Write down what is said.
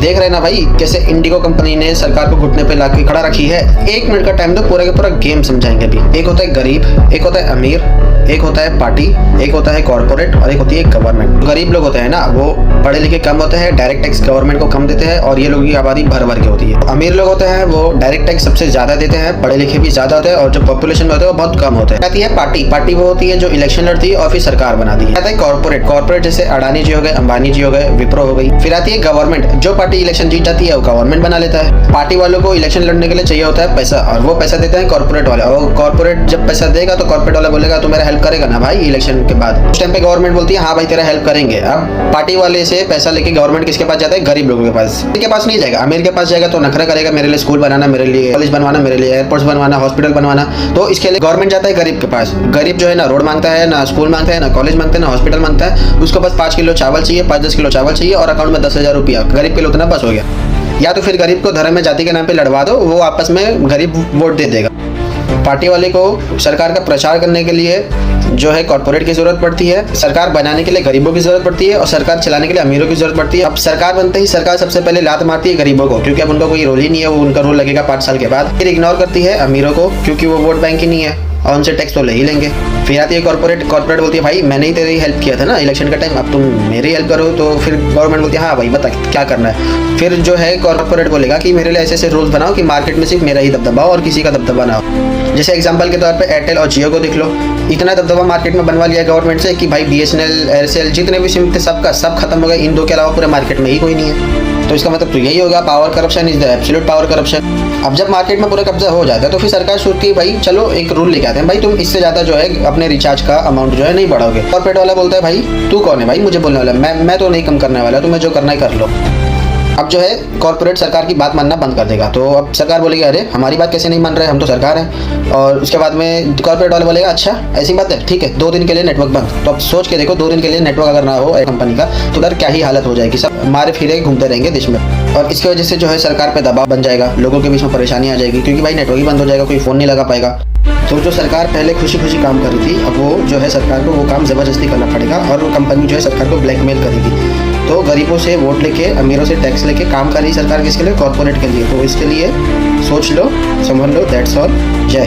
देख रहे ना भाई, कैसे इंडिगो कंपनी ने सरकार को घुटने पे लाके खड़ा रखी है। 1 मिनट का टाइम दो, पूरा का पूरा गेम समझाएंगे अभी। एक होता है गरीब, एक होता है अमीर, एक होता है पार्टी, एक होता है कॉर्पोरेट और एक होती है गवर्नमेंट। गरीब लोग होते हैं ना, वो पढ़े लिखे कम होते हैं, डायरेक्ट टैक्स गवर्नमेंट को कम देते हैं और ये लोगों की आबादी भर भर के होती है। अमीर लोग होते हैं वो डायरेक्ट टैक्स सबसे ज्यादा देते हैं, पढ़े लिखे भी ज्यादा होते हैं और जो पॉपुलेशन होते हैं वो बहुत कम होते हैं। आती है पार्टी। पार्टी वो होती है जो इलेक्शन लड़ती है और फिर सरकार बनाती है। आता है कॉर्पोरेट। कॉर्पोरेट जैसे अडानी जी हो गए, अंबानी जी हो गए, विप्रो हो गई। फिर आती है गवर्नमेंट। जो पार्टी इलेक्शन जीत जाती है वो गवर्नमेंट बना लेता है। पार्टी वालों को इलेक्शन लड़ने के लिए चाहिए होता है पैसा और वो पैसा देते हैं कॉर्पोरेट वाले। और कॉर्पोरेट जब पैसा देगा तो कॉर्पोरेट वाला बोलेगा तू मेरा हेल्प करेगा ना भाई इलेक्शन के बाद। उस टाइम पे गवर्नमेंट बोलती है हाँ भाई तेरा हेल्प करेंगे। अब पार्टी वाले से पैसा लेके गवर्नमेंट किसके पास जाता है? गरीब लोगों के पास। के पास नहीं जाएगा, अमीर के पास जाएगा तो नखरा करेगा, मेरे लिए स्कूल बनाना, मेरे लिए कॉलेज बनवाना, मेरे लिए एयरपोर्ट्स बनवाना, हॉस्पिटल बनवाना। तो इसके लिए गवर्नमेंट जाता है गरीब के पास। गरीब जो है ना रोड मांगता है, ना स्कूल मांगता है, ना कॉलेज मांगता है, ना हॉस्पिटल मांगता है। उसको बस 5 किलो चावल चाहिए, 5-10 किलो चावल चाहिए और अकाउंट में 10,000 रुपया। गरीब के लिए उतना बस हो गया। या तो फिर गरीब को धर्म में जाति के नाम पे लड़वा दो, वो आपस में गरीब वोट दे देगा। पार्टी वाले को सरकार का प्रचार करने के लिए जो है कॉर्पोरेट की जरूरत पड़ती है, सरकार बनाने के लिए गरीबों की जरूरत पड़ती है और सरकार चलाने के लिए अमीरों की जरूरत पड़ती है। अब सरकार बनते ही सरकार सबसे पहले लात मारती है गरीबों को, क्योंकि अब उनका कोई रोल ही नहीं है, वो उनका रोल लगेगा 5 साल के बाद। फिर इग्नोर करती है अमीरों को, क्योंकि वो वोट बैंक ही नहीं है और उनसे टैक्स तो ले ही लेंगे। फिर आती है कॉर्पोरेट। कॉर्पोरेट बोलती है भाई मैंने ही तेरी हेल्प किया था ना इलेक्शन का टाइम, अब तुम मेरी हेल्प करो। तो फिर गवर्नमेंट बोलती है हाँ भाई बता क्या करना है। फिर जो है कॉर्पोरेट बोलेगा कि मेरे लिए ऐसे ऐसे रूल्स बनाओ कि मार्केट में सिर्फ मेरा ही दबदबा हो और किसी का दबदबा ना हो। जैसे एग्जांपल के तौर पे एयरटेल और जियो को देख लो, इतना दबदबा मार्केट में बनवा लिया गवर्नमेंट से कि भाई BSNL, एयरसेल जितने भी सिम थे सबका सब खत्म हो गए। इन दो के अलावा पूरे मार्केट में ही कोई नहीं है। तो इसका मतलब तो यही होगा power corruption is the absolute power corruption. अब जब मार्केट में पूरा कब्जा हो जाता है तो फिर सरकार सोचती है भाई चलो एक रूल लेके आते हैं, भाई तुम इससे ज्यादा जो है अपने रिचार्ज का अमाउंट जो है नहीं बढ़ाओगे। कॉर्पोरेट वाला बोलता है भाई तू कौन है भाई मुझे बोलने वाला, मैं तो नहीं कम करने वाला, तुम्हें जो करना है कर लो। अब जो है कॉर्पोरेट सरकार की बात मानना बंद कर देगा। तो अब सरकार बोलेगी अरे हमारी बात कैसे नहीं मान रहे, हम तो सरकार हैं। और उसके बाद में कॉर्पोरेट वाला बोलेगा अच्छा ऐसी बात है ठीक है 2 दिन के लिए नेटवर्क बंद। तो अब सोच के देखो 2 दिन के लिए नेटवर्क अगर ना हो कंपनी का तो उधर क्या ही हालत हो जाएगी। सब मारे फिरे घूमते रहेंगे देश में और इसकी वजह से जो है सरकार पे दबाव बन जाएगा, लोगों के बीच में परेशानी आ जाएगी क्योंकि भाई नेटवर्क ही बंद हो जाएगा, कोई फ़ोन नहीं लगा पाएगा। तो जो सरकार पहले खुशी खुशी काम कर रही थी अब वो जो है सरकार को वो काम ज़बरदस्ती करना पड़ेगा और वो कंपनी जो है सरकार को ब्लैकमेल करेगी। तो गरीबों से वोट लेके अमीरों से टैक्स लेके काम कर रही सरकार किसके लिए? कॉर्पोरेट के लिए। तो इसके लिए सोच लो, समझ लो, दैट्स ऑल। जय